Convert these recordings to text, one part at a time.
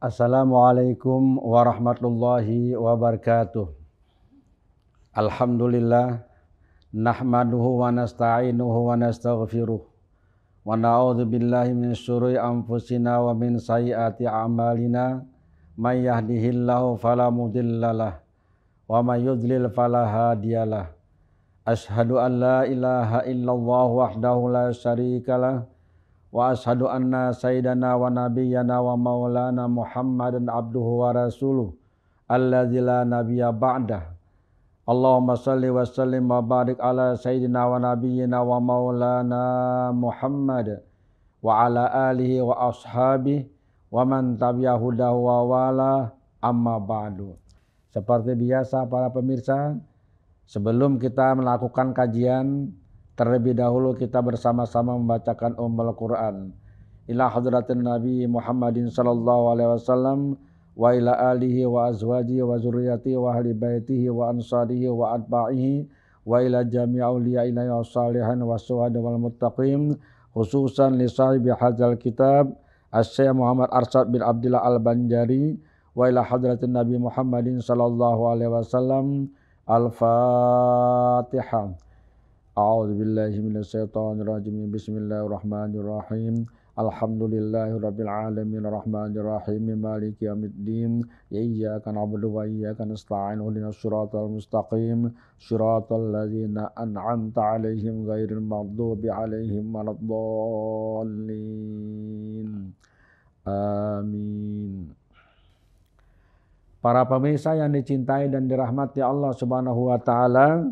Assalamualaikum warahmatullahi wabarakatuh. Alhamdulillah nahmaduhu wa nasta'inuhu wa nastaghfiruh wa na'udzu billahi min syururi anfusina wa min sayyiati a'malina may yahdihillahu fala mudhillalah wa may yudlil fala hadiyalah. Asyhadu an la ilaha illallah wahdahu la syarikalah wa ashadu anna sayyidana wa nabiyyana wa maulana Muhammadan abduhu wa rasuluh alladzi la nabiyya ba'dah. Allahumma salli wa sallim wa barik ala sayyidina wa nabiyyina wa maulana Muhammad wa ala alihi wa ashabihi wa man tabi'a hudahu wa wala amma ba'du. Seperti biasa para pemirsa, sebelum kita melakukan kajian, terlebih dahulu kita bersama-sama membacakan Ummul Quran. Ila hadratin Nabi Muhammadin sallallahu alaihi wasallam wa ila alihi wa azwajihi wa zurriyyatihi wa ahli baitihi wa ansarihi wa atba'ihi wa ila jami'i awliya'illahi wa salihin wa suhada wal muttaqin, khususan li sahibi hadzal kitab Asy-Syaikh Muhammad Arsyad bin Abdullah Al-Banjari wa ila hadratin Nabi Muhammadin sallallahu alaihi wasallam. Al-Fatihah. A'udzu billahi minasy syaithanir rajim. Bismillahirrahmanirrahim. Alhamdulillahirabbil alamin arrahmanir rahim maliki yaumiddin. Iyyaka na'budu wa iyyaka nasta'in. Ihdinas siratal mustaqim. Siratal ladzina an'amta 'alaihim ghairil maghdubi 'alaihim waladdallin. Amin. Para pemirsa yang dicintai dan dirahmati Allah Subhanahu wa taala,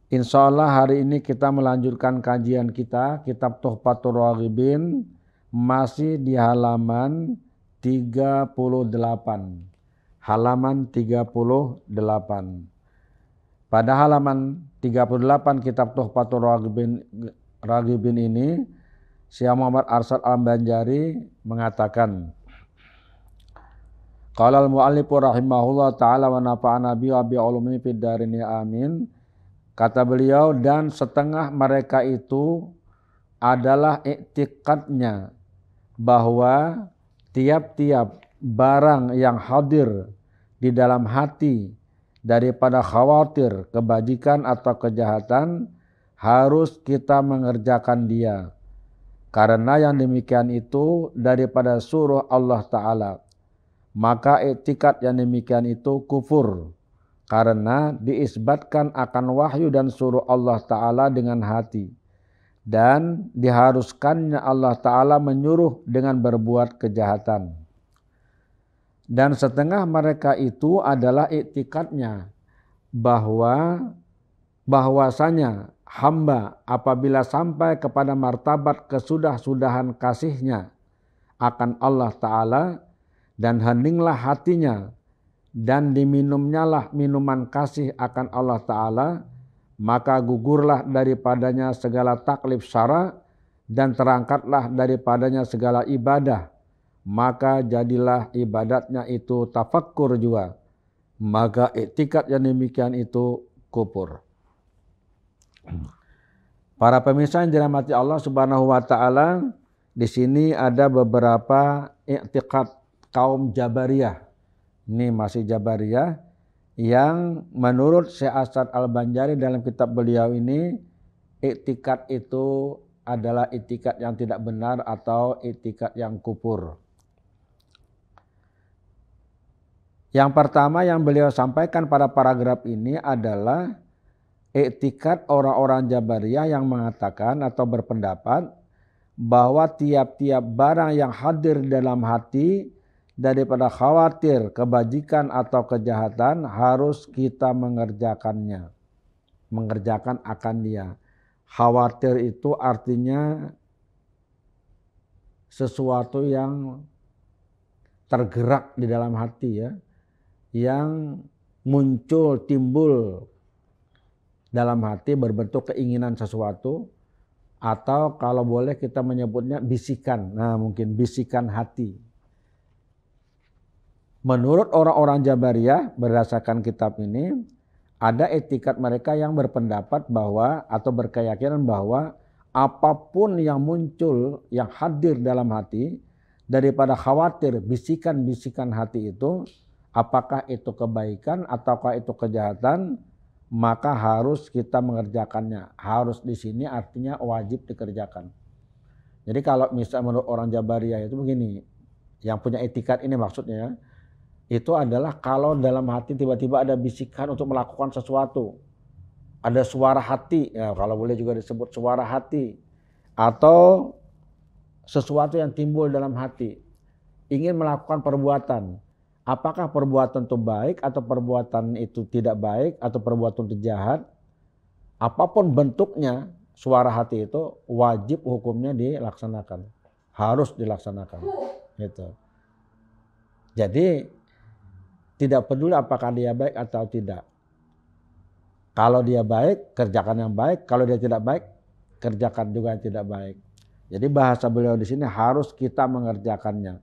insyaallah hari ini kita melanjutkan kajian kita kitab Tuhfatur Raghibin, masih di halaman 38. Halaman 38. Pada halaman 38 kitab Tuhfatur Raghibin ini, Syekh Muhammad Arsyad Al-Banjari mengatakan, qala al-mu'allif rahimahullah ta'ala wa nafa'ana bi ulumihi fid darini amin. Kata beliau, dan setengah mereka itu adalah iktikadnya bahwa tiap-tiap barang yang hadir di dalam hati daripada khawatir kebajikan atau kejahatan harus kita mengerjakan dia. Karena yang demikian itu daripada suruh Allah Ta'ala. Maka iktikad yang demikian itu kufur. Karena diisbatkan akan wahyu dan suruh Allah Ta'ala dengan hati. Dan diharuskannya Allah Ta'ala menyuruh dengan berbuat kejahatan. Dan setengah mereka itu adalah iktikadnya bahwasanya hamba apabila sampai kepada martabat kesudah-sudahan kasihnya akan Allah Ta'ala dan heninglah hatinya dan diminumnyalah minuman kasih akan Allah Ta'ala, maka gugurlah daripadanya segala taklif syara dan terangkatlah daripadanya segala ibadah, maka jadilah ibadatnya itu tafakkur juga, maka iktikad yang demikian itu kufur. Para pemirsa yang dirahmati Allah Subhanahu wa taala, di sini ada beberapa iktikad kaum Jabariyah. Ini masih Jabariyah yang menurut Syekh Arsyad Al-Banjari dalam kitab beliau ini, iktikad itu adalah iktikad yang tidak benar atau iktikad yang kufur. Yang pertama yang beliau sampaikan pada paragraf ini adalah iktikad orang-orang Jabariyah yang mengatakan atau berpendapat bahwa tiap-tiap barang yang hadir dalam hati daripada khawatir kebajikan atau kejahatan harus kita mengerjakannya. Mengerjakan akan dia. Khawatir itu artinya sesuatu yang tergerak di dalam hati ya. Yang muncul, timbul dalam hati berbentuk keinginan sesuatu. Atau kalau boleh kita menyebutnya bisikan. Nah mungkin bisikan hati. Menurut orang-orang Jabariyah berdasarkan kitab ini, ada iktikad mereka yang berpendapat bahwa atau berkeyakinan bahwa apapun yang muncul, yang hadir dalam hati daripada khawatir bisikan-bisikan hati itu, apakah itu kebaikan ataukah itu kejahatan, maka harus kita mengerjakannya. Harus di sini artinya wajib dikerjakan. Jadi kalau misalnya menurut orang Jabariyah itu begini, yang punya etikat ini maksudnya, itu adalah kalau dalam hati tiba-tiba ada bisikan untuk melakukan sesuatu, ada suara hati, ya kalau boleh juga disebut suara hati, atau sesuatu yang timbul dalam hati, ingin melakukan perbuatan. Apakah perbuatan itu baik atau perbuatan itu tidak baik atau perbuatan itu jahat, apapun bentuknya, suara hati itu wajib hukumnya dilaksanakan, harus dilaksanakan. Gitu. Jadi tidak peduli apakah dia baik atau tidak. Kalau dia baik, kerjakan yang baik. Kalau dia tidak baik, kerjakan juga yang tidak baik. Jadi bahasa beliau di sini harus kita mengerjakannya.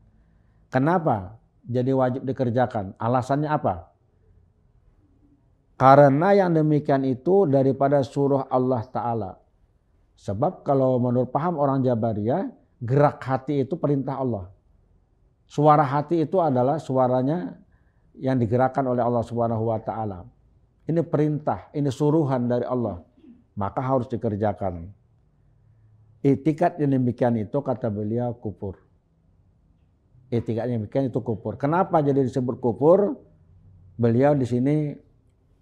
Kenapa? Jadi wajib dikerjakan. Alasannya apa? Karena yang demikian itu daripada suruh Allah Ta'ala. Sebab kalau menurut paham orang Jabariyah, gerak hati itu perintah Allah. Suara hati itu adalah suaranya yang digerakkan oleh Allah Subhanahu wa Ta'ala. Ini perintah, ini suruhan dari Allah. Maka harus dikerjakan. Itikat yang demikian itu kata beliau kufur. Itikat yang demikian itu kufur. Kenapa jadi disebut kufur? Beliau di sini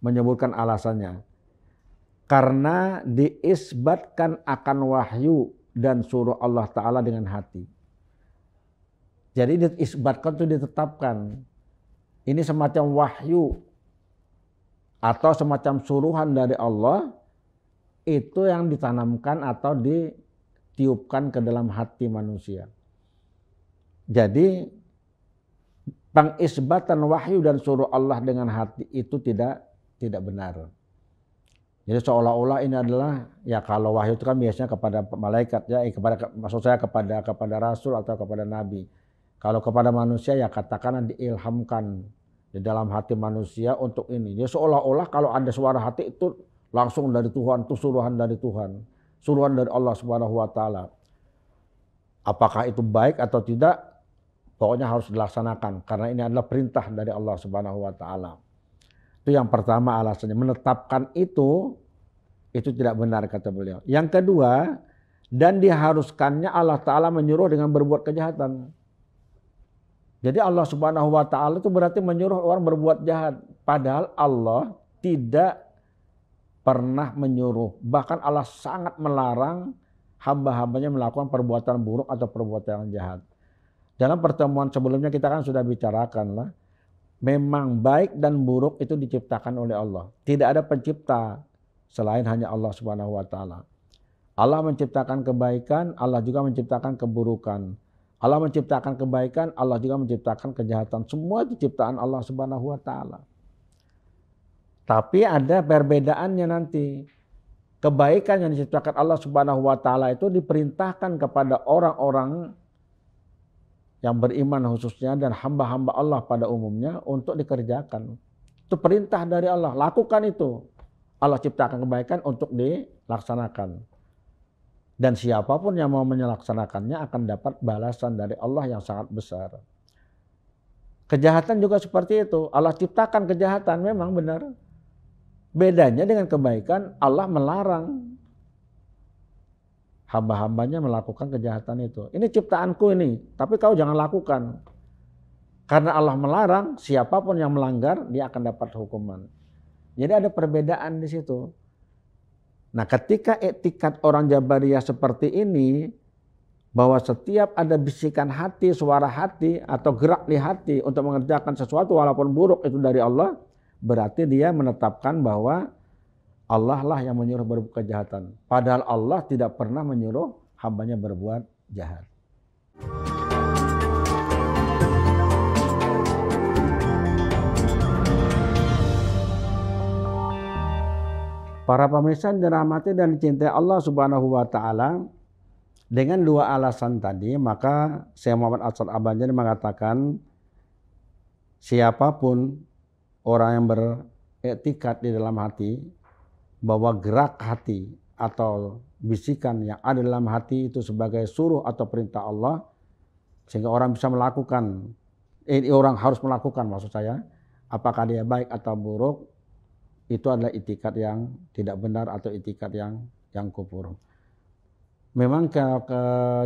menyebutkan alasannya. Karena diisbatkan akan wahyu dan suruh Allah Ta'ala dengan hati. Jadi diisbatkan itu ditetapkan. Ini semacam wahyu atau semacam suruhan dari Allah, itu yang ditanamkan atau ditiupkan ke dalam hati manusia. Jadi pengisbatan wahyu dan suruh Allah dengan hati itu tidak benar. Jadi seolah-olah ini adalah, ya kalau wahyu itu kan biasanya kepada malaikat, ya maksud saya kepada rasul atau kepada nabi. Kalau kepada manusia ya katakanlah diilhamkan di dalam hati manusia untuk ini. Jadi seolah-olah kalau ada suara hati itu langsung dari Tuhan, itu suruhan dari Tuhan, suruhan dari Allah Subhanahu wa Ta'ala. Apakah itu baik atau tidak? Pokoknya harus dilaksanakan karena ini adalah perintah dari Allah Subhanahu wa Ta'ala. Itu yang pertama alasannya, menetapkan itu tidak benar kata beliau. Yang kedua, dan diharuskannya Allah Ta'ala menyuruh dengan berbuat kejahatan. Jadi Allah Subhanahu wa Ta'ala itu berarti menyuruh orang berbuat jahat. Padahal Allah tidak pernah menyuruh. Bahkan Allah sangat melarang hamba-hambanya melakukan perbuatan buruk atau perbuatan yang jahat. Dalam pertemuan sebelumnya kita kan sudah bicarakan lah. Memang baik dan buruk itu diciptakan oleh Allah. Tidak ada pencipta selain hanya Allah Subhanahu wa Ta'ala. Allah menciptakan kebaikan, Allah juga menciptakan keburukan. Allah menciptakan kebaikan, Allah juga menciptakan kejahatan. Semua itu ciptaan Allah Subhanahu wa Ta'ala. Tapi ada perbedaannya nanti. Kebaikan yang diciptakan Allah Subhanahu wa Ta'ala itu diperintahkan kepada orang-orang yang beriman khususnya dan hamba-hamba Allah pada umumnya untuk dikerjakan. Itu perintah dari Allah, lakukan itu. Allah ciptakan kebaikan untuk dilaksanakan. Dan siapapun yang mau menyelaksanakannya akan dapat balasan dari Allah yang sangat besar. Kejahatan juga seperti itu. Allah ciptakan kejahatan, memang benar. Bedanya dengan kebaikan, Allah melarang hamba-hambanya melakukan kejahatan itu. Ini ciptaanku ini, tapi kau jangan lakukan. Karena Allah melarang, siapapun yang melanggar, dia akan dapat hukuman. Jadi ada perbedaan di situ. Nah, ketika etikat orang Jabariyah seperti ini, bahwa setiap ada bisikan hati, suara hati, atau gerak di hati untuk mengerjakan sesuatu walaupun buruk itu dari Allah, berarti dia menetapkan bahwa Allah lah yang menyuruh berbuat kejahatan. Padahal Allah tidak pernah menyuruh hambanya berbuat jahat. Para pemirsa yang dirahmati dan dicintai Allah Subhanahu wa Ta'ala, dengan dua alasan tadi, maka Syekh Muhammad Al-Abadjani mengatakan siapapun orang yang beretikat di dalam hati bahwa gerak hati atau bisikan yang ada dalam hati itu sebagai suruh atau perintah Allah, Sehingga orang bisa melakukan, orang harus melakukan maksud saya, apakah dia baik atau buruk, itu adalah itikat yang tidak benar atau itikat yang kufur. Memang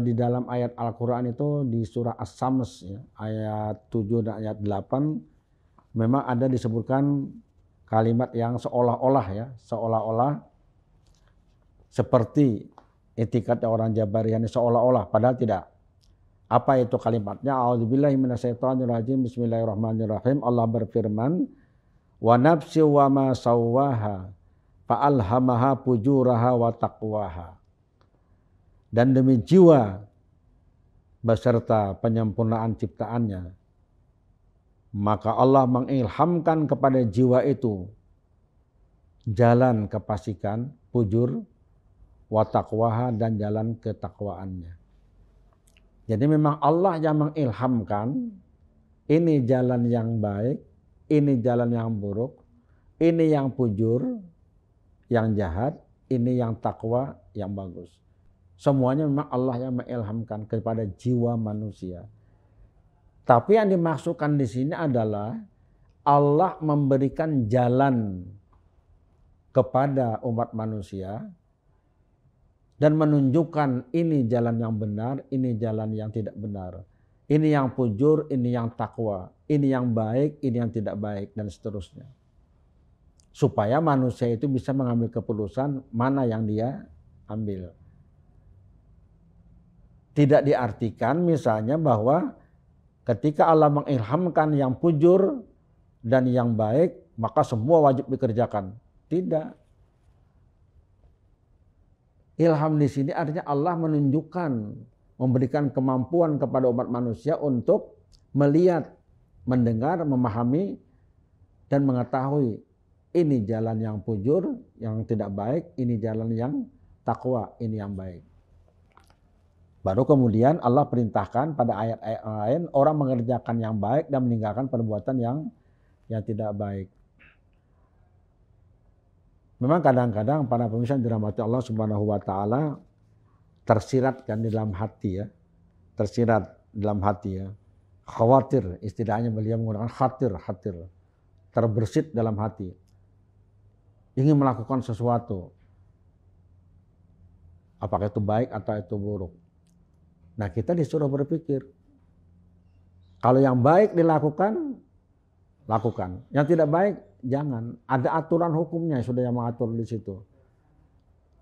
di dalam ayat Al-Quran itu di surah As-Sams ya, ayat 7 dan ayat 8 memang ada disebutkan kalimat yang seolah-olah ya, seolah-olah seperti etikat orang Jabariyah ini seolah-olah, padahal tidak. Apa itu kalimatnya? A'udzubillahi minasyaitonirrajim. Bismillahirrahmanirrahim. Allah berfirman, "Wa nafsi wa ma sawwaha fa'alhamaha fujuraha wa taqwaha." Dan demi jiwa beserta penyempurnaan ciptaannya, maka Allah mengilhamkan kepada jiwa itu jalan kefasikan, fujur, wa taqwaha, dan jalan ketakwaannya. Jadi memang Allah yang mengilhamkan, ini jalan yang baik, ini jalan yang buruk, ini yang fujur, yang jahat, ini yang takwa, yang bagus. Semuanya memang Allah yang mengilhamkan kepada jiwa manusia. Tapi yang dimaksudkan di sini adalah Allah memberikan jalan kepada umat manusia dan menunjukkan ini jalan yang benar, ini jalan yang tidak benar. Ini yang fujur, ini yang takwa, ini yang baik, ini yang tidak baik, dan seterusnya. Supaya manusia itu bisa mengambil keputusan mana yang dia ambil. Tidak diartikan misalnya bahwa ketika Allah mengilhamkan yang fujur dan yang baik, maka semua wajib dikerjakan. Tidak. Ilham di sini artinya Allah menunjukkan, memberikan kemampuan kepada umat manusia untuk melihat, mendengar, memahami, dan mengetahui ini jalan yang fujur, yang tidak baik, ini jalan yang takwa, ini yang baik. Baru kemudian Allah perintahkan pada ayat-ayat lain orang mengerjakan yang baik dan meninggalkan perbuatan yang tidak baik. Memang kadang-kadang para pemirsa dirahmati Allah Subhanahu wa taala tersirat kan di dalam hati ya. Tersirat dalam hati ya. Khawatir, istilahnya beliau menggunakan khatir. Terbersit dalam hati. Ingin melakukan sesuatu. Apakah itu baik atau itu buruk. Nah, kita disuruh berpikir. Kalau yang baik dilakukan, lakukan. Yang tidak baik, jangan. Ada aturan hukumnya sudah yang mengatur di situ.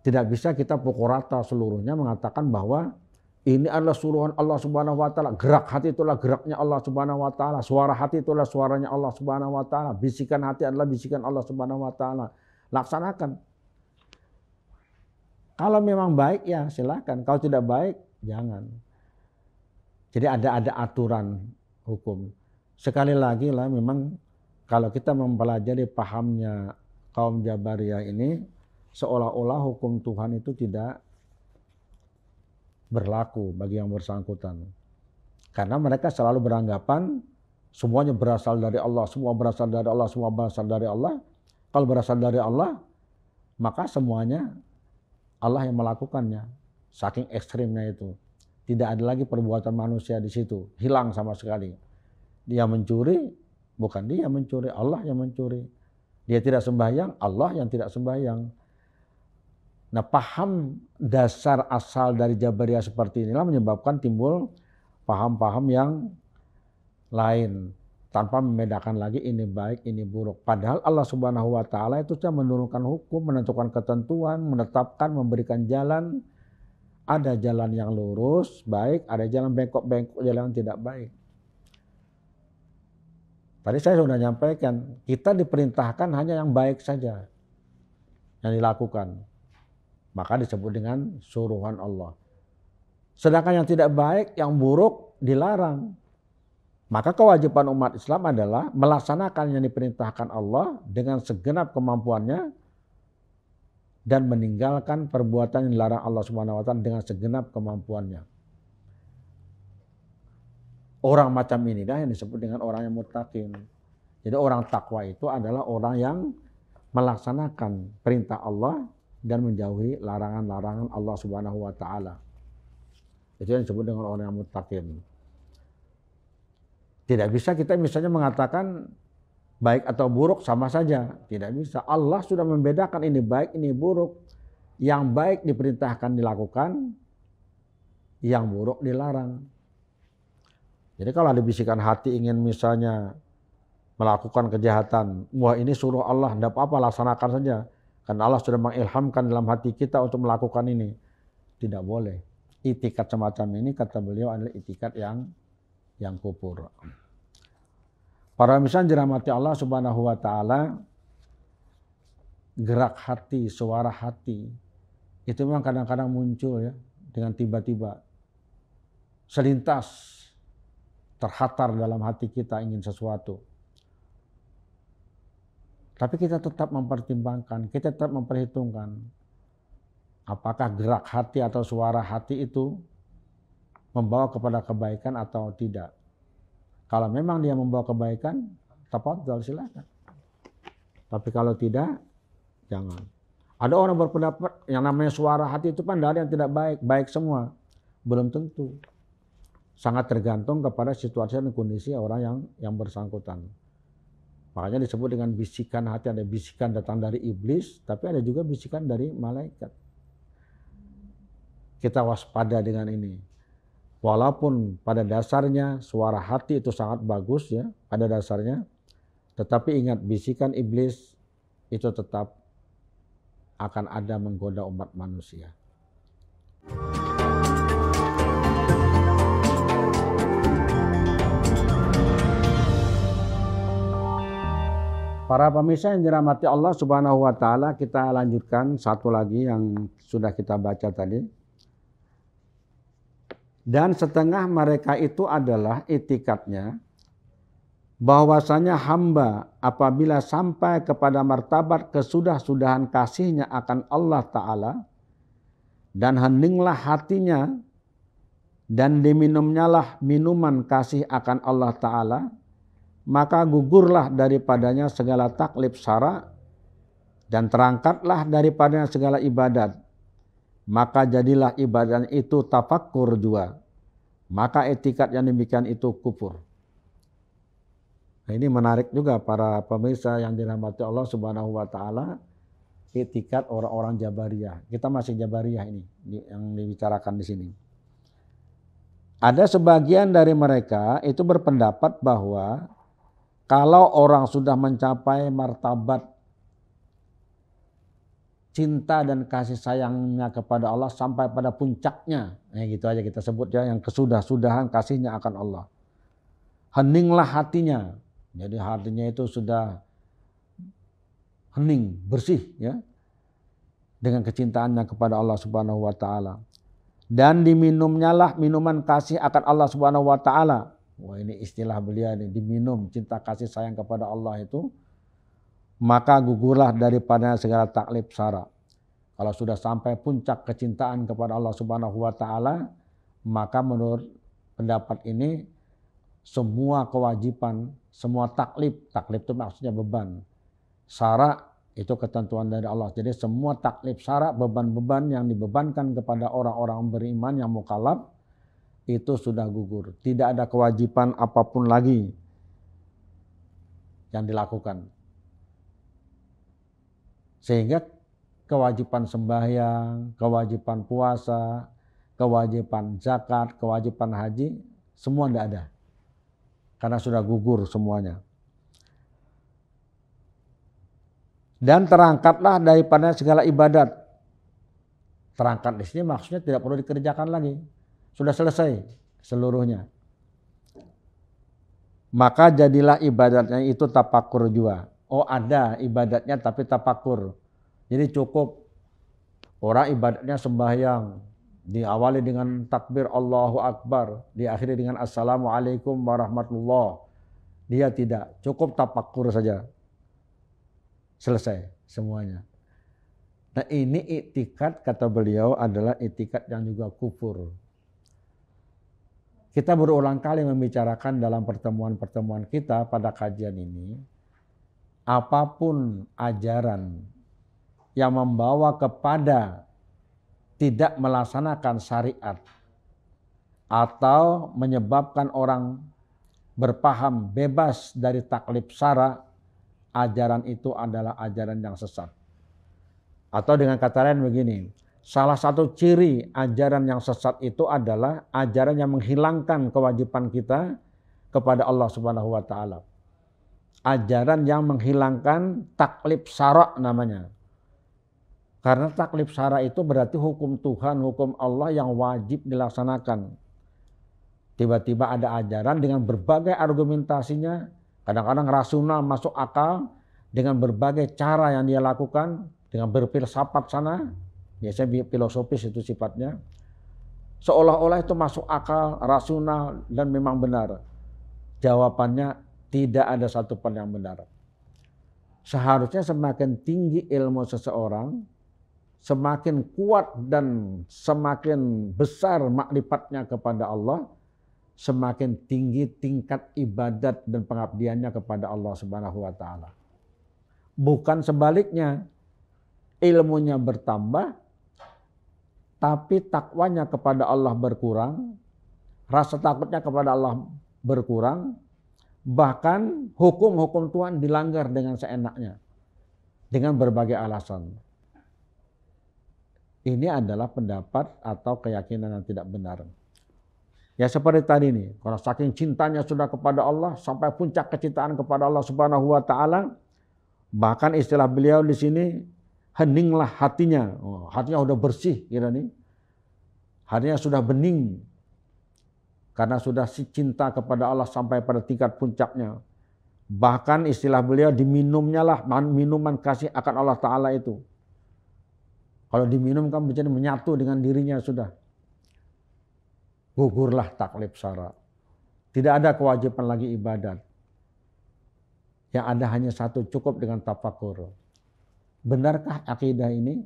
Tidak bisa kita pukul rata seluruhnya mengatakan bahwa ini adalah suruhan Allah Subhanahu wa taala. Gerak hati itulah geraknya Allah Subhanahu wa taala. Suara hati itulah suaranya Allah Subhanahu wa taala. Bisikan hati adalah bisikan Allah Subhanahu wa taala. Laksanakan. Kalau memang baik ya silakan. Kalau tidak baik, jangan. Jadi ada aturan hukum. Sekali lagi lah memang kalau kita mempelajari pahamnya kaum Jabariyah ini, seolah-olah hukum Tuhan itu tidak berlaku bagi yang bersangkutan. Karena mereka selalu beranggapan semuanya berasal dari Allah, semua berasal dari Allah, semua berasal dari Allah. Kalau berasal dari Allah, maka semuanya Allah yang melakukannya. Saking ekstrimnya itu. Tidak ada lagi perbuatan manusia di situ. Hilang sama sekali. Dia mencuri, bukan dia mencuri, Allah yang mencuri. Dia tidak sembahyang, Allah yang tidak sembahyang. Nah, paham dasar asal dari Jabariyah seperti inilah menyebabkan timbul paham-paham yang lain. Tanpa membedakan lagi ini baik, ini buruk. Padahal Allah Subhanahu wa taala itu sudah menurunkan hukum, menentukan ketentuan, menetapkan, memberikan jalan. Ada jalan yang lurus, baik, ada jalan bengkok-bengkok, jalan yang tidak baik. Tadi saya sudah nyampaikan, kita diperintahkan hanya yang baik saja yang dilakukan. Maka disebut dengan suruhan Allah. Sedangkan yang tidak baik, yang buruk dilarang. Maka kewajiban umat Islam adalah melaksanakan yang diperintahkan Allah dengan segenap kemampuannya dan meninggalkan perbuatan yang dilarang Allah Subhanahu wa taala dengan segenap kemampuannya. Orang macam inilah yang disebut dengan orang yang muttaqin. Jadi orang takwa itu adalah orang yang melaksanakan perintah Allah dan menjauhi larangan-larangan Allah Subhanahu wa taala. Itu yang disebut dengan orang yang muttaqin. Tidak bisa kita misalnya mengatakan baik atau buruk sama saja. Tidak bisa. Allah sudah membedakan ini baik, ini buruk. Yang baik diperintahkan dilakukan, yang buruk dilarang. Jadi kalau ada bisikan hati ingin misalnya melakukan kejahatan, wah ini suruh Allah, tidak apa-apa laksanakan saja. Karena Allah sudah mengilhamkan dalam hati kita untuk melakukan ini. Tidak boleh. Itikat semacam ini kata beliau adalah itikat yang kufur. Para misalnya dirahmati Allah Subhanahu wa taala, gerak hati, suara hati itu memang kadang-kadang muncul ya dengan tiba-tiba selintas terhatar dalam hati kita ingin sesuatu. Tapi kita tetap mempertimbangkan, kita tetap memperhitungkan apakah gerak hati atau suara hati itu membawa kepada kebaikan atau tidak. Kalau memang dia membawa kebaikan, tafadhol silakan. Tapi kalau tidak, jangan. Ada orang berpendapat yang namanya suara hati itu kan dari yang tidak baik, baik semua. Belum tentu. Sangat tergantung kepada situasi dan kondisi orang yang bersangkutan. Makanya disebut dengan bisikan hati, ada bisikan datang dari iblis, tapi ada juga bisikan dari malaikat. Kita waspada dengan ini. Walaupun pada dasarnya suara hati itu sangat bagus ya, pada dasarnya, tetapi ingat bisikan iblis itu tetap akan ada menggoda umat manusia. Para pemirsa yang dirahmati Allah Subhanahu wa taala, kita lanjutkan satu lagi yang sudah kita baca tadi. Dan setengah mereka itu adalah itikadnya bahwasanya hamba apabila sampai kepada martabat kesudah-sudahan kasihnya akan Allah Ta'ala dan heninglah hatinya dan diminumnyalah minuman kasih akan Allah Ta'ala, maka gugurlah daripadanya segala taklif syara dan terangkatlah daripadanya segala ibadat. Maka jadilah ibadah itu tafakkur juga. Maka etikat yang demikian itu kufur. Nah, ini menarik juga para pemirsa yang dirahmati Allah Subhanahu wa taala, etikat orang-orang Jabariyah. Kita masih Jabariyah ini yang dibicarakan di sini. Ada sebagian dari mereka itu berpendapat bahwa kalau orang sudah mencapai martabat cinta dan kasih sayangnya kepada Allah sampai pada puncaknya, gitu aja kita sebut ya, yang kesudah-sudahan kasihnya akan Allah. Heninglah hatinya, jadi hatinya itu sudah hening, bersih ya, dengan kecintaannya kepada Allah Subhanahu wa taala. Dan diminumnyalah minuman kasih akan Allah Subhanahu wa taala. Wah, ini istilah beliau ini, diminum cinta kasih sayang kepada Allah itu, maka gugurlah daripada segala taklif syara. Kalau sudah sampai puncak kecintaan kepada Allah Subhanahu wa taala, maka menurut pendapat ini semua kewajiban, semua taklif itu maksudnya beban. Syara itu ketentuan dari Allah. Jadi semua taklif syara, beban-beban yang dibebankan kepada orang-orang beriman yang mukallaf itu sudah gugur. Tidak ada kewajiban apapun lagi yang dilakukan. Sehingga kewajiban sembahyang, kewajiban puasa, kewajiban zakat, kewajiban haji, semua tidak ada. Karena sudah gugur semuanya. Dan terangkatlah daripada segala ibadat. Terangkat di sini maksudnya tidak perlu dikerjakan lagi. Sudah selesai seluruhnya. Maka jadilah ibadatnya itu tafakur juga. Oh, ada ibadatnya tapi tafakur. Jadi cukup orang ibadatnya sembahyang, diawali dengan takbir Allahu Akbar, diakhiri dengan Assalamualaikum warahmatullah. Dia tidak, cukup tafakur saja. Selesai semuanya. Nah, ini i'tikad kata beliau adalah i'tikad yang juga kufur. Kita berulang kali membicarakan dalam pertemuan-pertemuan kita pada kajian ini, apapun ajaran yang membawa kepada tidak melaksanakan syariat atau menyebabkan orang berpaham bebas dari taklif syara, ajaran itu adalah ajaran yang sesat. Atau dengan kata lain begini, salah satu ciri ajaran yang sesat itu adalah ajaran yang menghilangkan kewajiban kita kepada Allah Subhanahu wa taala. Ajaran yang menghilangkan taklif syara namanya. Karena taklif syara itu berarti hukum Tuhan, hukum Allah yang wajib dilaksanakan. Tiba-tiba ada ajaran dengan berbagai argumentasinya, kadang-kadang rasional masuk akal, dengan berbagai cara yang dia lakukan, dengan berfilsafat sana, biasanya filosofis itu sifatnya, seolah-olah itu masuk akal, rasional, dan memang benar. Jawabannya tidak ada satupun yang benar. Seharusnya semakin tinggi ilmu seseorang, semakin kuat dan semakin besar makrifatnya kepada Allah, semakin tinggi tingkat ibadat dan pengabdiannya kepada Allah Subhanahu wa taala. Bukan sebaliknya, ilmunya bertambah tapi takwanya kepada Allah berkurang, rasa takutnya kepada Allah berkurang, bahkan hukum-hukum Tuhan dilanggar dengan seenaknya dengan berbagai alasan. Ini adalah pendapat atau keyakinan yang tidak benar. Ya seperti tadi nih, kalau saking cintanya sudah kepada Allah sampai puncak kecintaan kepada Allah Subhanahu wa taala, bahkan istilah beliau di sini heninglah hatinya. Oh, hatinya sudah bersih kira nih. Hatinya sudah bening. Karena sudah cinta kepada Allah sampai pada tingkat puncaknya. Bahkan istilah beliau diminumnya lah minuman kasih akan Allah taala itu. Kalau diminum kan menjadi menyatu dengan dirinya sudah. Gugurlah taklif syara. Tidak ada kewajiban lagi ibadat. Yang ada hanya satu, cukup dengan tafakur. Benarkah akidah ini?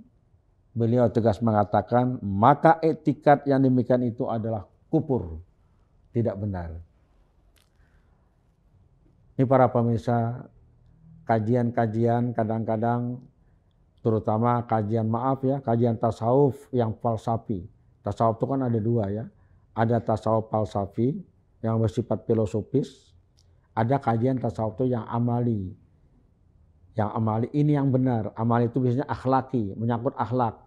Beliau tegas mengatakan, maka etikat yang demikian itu adalah kufur. Tidak benar. Ini para pemirsa, kajian-kajian kadang-kadang, terutama kajian kajian tasawuf yang falsafi. Tasawuf itu kan ada dua ya. Ada tasawuf falsafi yang bersifat filosofis. Ada kajian tasawuf itu yang amali. Yang amali ini yang benar. Amali itu biasanya akhlaki, menyangkut akhlak.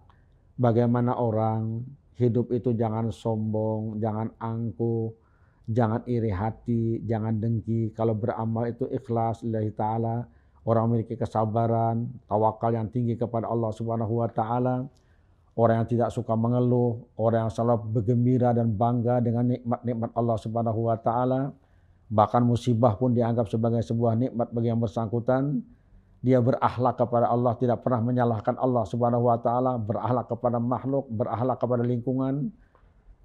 Bagaimana orang hidup itu jangan sombong, jangan angkuh, jangan iri hati, jangan dengki. Kalau beramal itu ikhlas lillahi ta'ala. Orang memiliki kesabaran, tawakal yang tinggi kepada Allah Subhanahu wa taala. Orang yang tidak suka mengeluh, orang yang selalu bergembira dan bangga dengan nikmat-nikmat Allah Subhanahu wa taala. Bahkan musibah pun dianggap sebagai sebuah nikmat bagi yang bersangkutan. Dia berakhlak kepada Allah, tidak pernah menyalahkan Allah Subhanahu wa taala, berakhlak kepada makhluk, berakhlak kepada lingkungan.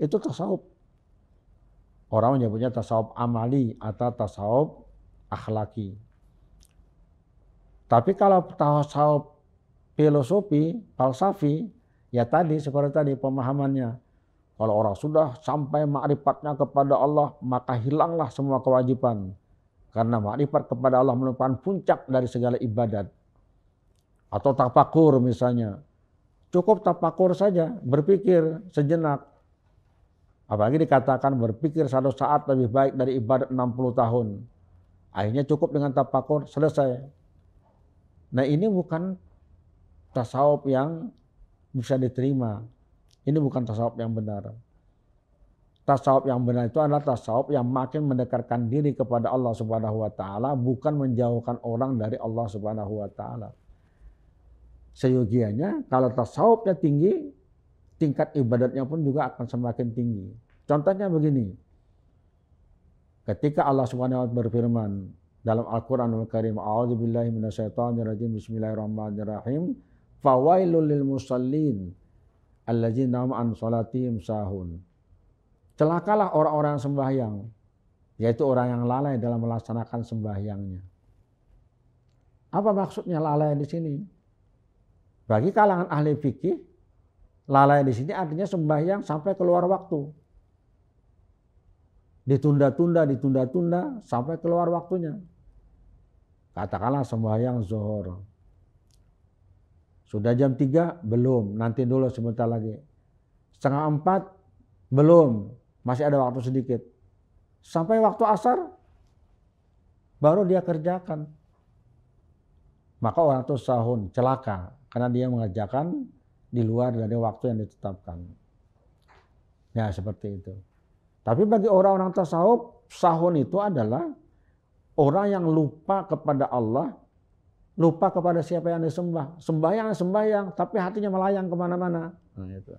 Itu tasawuf. Orang menyebutnya tasawuf amali atau tasawuf akhlaki. Tapi kalau tasawuf filosofi, falsafi, ya tadi seperti tadi pemahamannya. Kalau orang sudah sampai ma'rifatnya kepada Allah, maka hilanglah semua kewajiban. Karena ma'rifat kepada Allah merupakan puncak dari segala ibadat. Atau tafakur misalnya. Cukup tafakur saja, berpikir sejenak. Apalagi dikatakan berpikir satu saat lebih baik dari ibadat 60 tahun. Akhirnya cukup dengan tafakur, selesai. Nah ini bukan tasawuf yang bisa diterima. Ini bukan tasawuf yang benar. Tasawuf yang benar itu adalah tasawuf yang makin mendekatkan diri kepada Allah Subhanahu wa taala, bukan menjauhkan orang dari Allah Subhanahu wa taala. Seyogianya kalau tasawufnya tinggi, tingkat ibadatnya pun juga akan semakin tinggi. Contohnya begini. Ketika Allah Subhanahu wa taala berfirman dalam Al-Qur'anul Karim, a'udzubillahi minasyaitonirrajim, bismillahirrahmanirrahim, fawailul lil musallin alladzina hum an salatihim sahun. Celakalah orang-orang yang sembahyang, yaitu orang yang lalai dalam melaksanakan sembahyangnya. Apa maksudnya lalai di sini? Bagi kalangan ahli fikih, lalai di sini artinya sembahyang sampai keluar waktu. Ditunda-tunda sampai keluar waktunya. Katakanlah sembahyang zuhur. Sudah jam 3? Belum, nanti dulu sebentar lagi. 3:30? Belum, masih ada waktu sedikit. Sampai waktu asar? baru dia kerjakan. Maka orang itu sahun, celaka, karena dia mengerjakan di luar dari waktu yang ditetapkan. Ya seperti itu. Tapi bagi orang-orang tasawuf, sahun itu adalah orang yang lupa kepada Allah, lupa kepada siapa yang disembah. Sembahyang, tapi hatinya melayang kemana-mana. Nah, itu.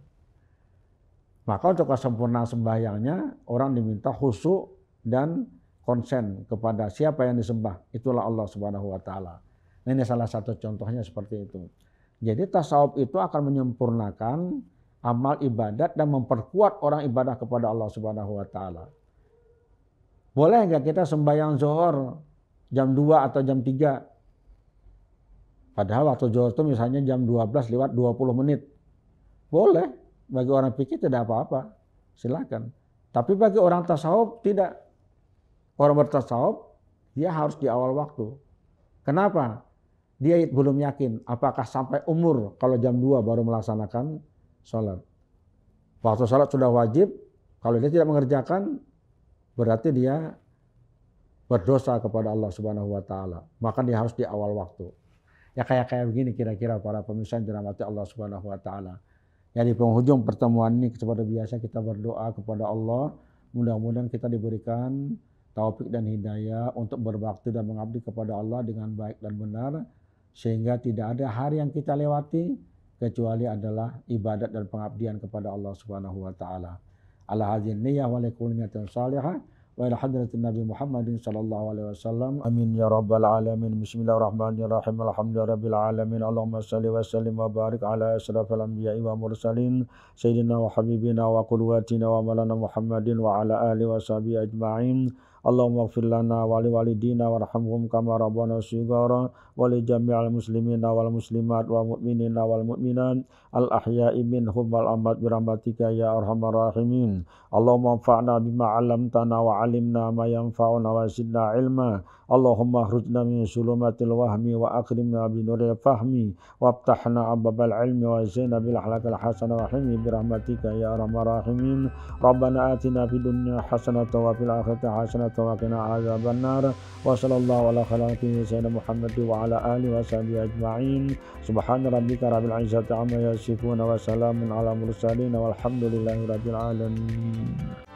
Maka untuk kesempurnaan sembahyangnya, orang diminta khusyuk dan konsen kepada siapa yang disembah. Itulah Allah Subhanahu wa Ta'ala. Nah, ini salah satu contohnya seperti itu. Jadi tasawuf itu akan menyempurnakan amal ibadat dan memperkuat orang ibadah kepada Allah Subhanahu wa Ta'ala. Boleh nggak kita sembahyang zuhur jam 2 atau jam 3? Padahal waktu zuhur itu misalnya jam 12 lewat 20 menit. Boleh, bagi orang pikir tidak apa-apa, silakan. Tapi bagi orang tasawuf tidak. Orang bertasawuf dia harus di awal waktu. Kenapa? Dia belum yakin apakah sampai umur kalau jam 2 baru melaksanakan sholat. Waktu sholat sudah wajib, kalau dia tidak mengerjakan berarti dia berdosa kepada Allah Subhanahu wa Ta'ala. Maka dia harus di awal waktu. Ya kayak begini kira-kira para pemirsa yang dirahmati Allah Subhanahu wa Ta'ala. Ya di penghujung pertemuan ini seperti biasa kita berdoa kepada Allah, mudah-mudahan kita diberikan taufik dan hidayah untuk berbakti dan mengabdi kepada Allah dengan baik dan benar, sehingga tidak ada hari yang kita lewati kecuali adalah ibadat dan pengabdian kepada Allah Subhanahu wa Ta'ala. Ala hadzal niyyah wa likulli niyatin salihah wa ila hadratin Nabi Muhammadin sallallahu alaihi wasallam. Amin ya rabbal alamin. Bismillahirrahmanirrahim. Alhamdulillahirabbil alamin. Allahumma shalli wa sallim wa barik ala asyrafil anbiya'i wa mursalin sayyidina wa habibina wa qudwatina wa maulana Muhammadin wa ala alihi wa sahbihi ajma'in. Allahumma ighfir lana wa li walidina warhamhum kama rabbana shighara wa li jami'il muslimina wal muslimat wal mu'minina wal mu'minat al ahya'i minhum wal amwat bi rahmatika ya arhamar rahimin. Allahumma anfa'na bima 'allamtana wa 'allimna ma yanfa'una wa zidna ilma. Allahumma akhrujna min sulumatil wahmi wa akrimna bi nuril fahmi waftahna abwabal ilmi wa zina bil akhlaqil hasanah wa himi bi rahmatika ya arhamar rahimin. Rabbana atina fid dunya hasanatan wa fil akhirati hasanatan wa qina adzabannar. Wa sallallahu ala khalaqi sayyidina Muhammad wa ala alihi wa sahbihi ajma'in. Subhana rabbika rabbil izzati amma yasifun wa salamun ala mursalin walhamdulillahi rabbil alamin.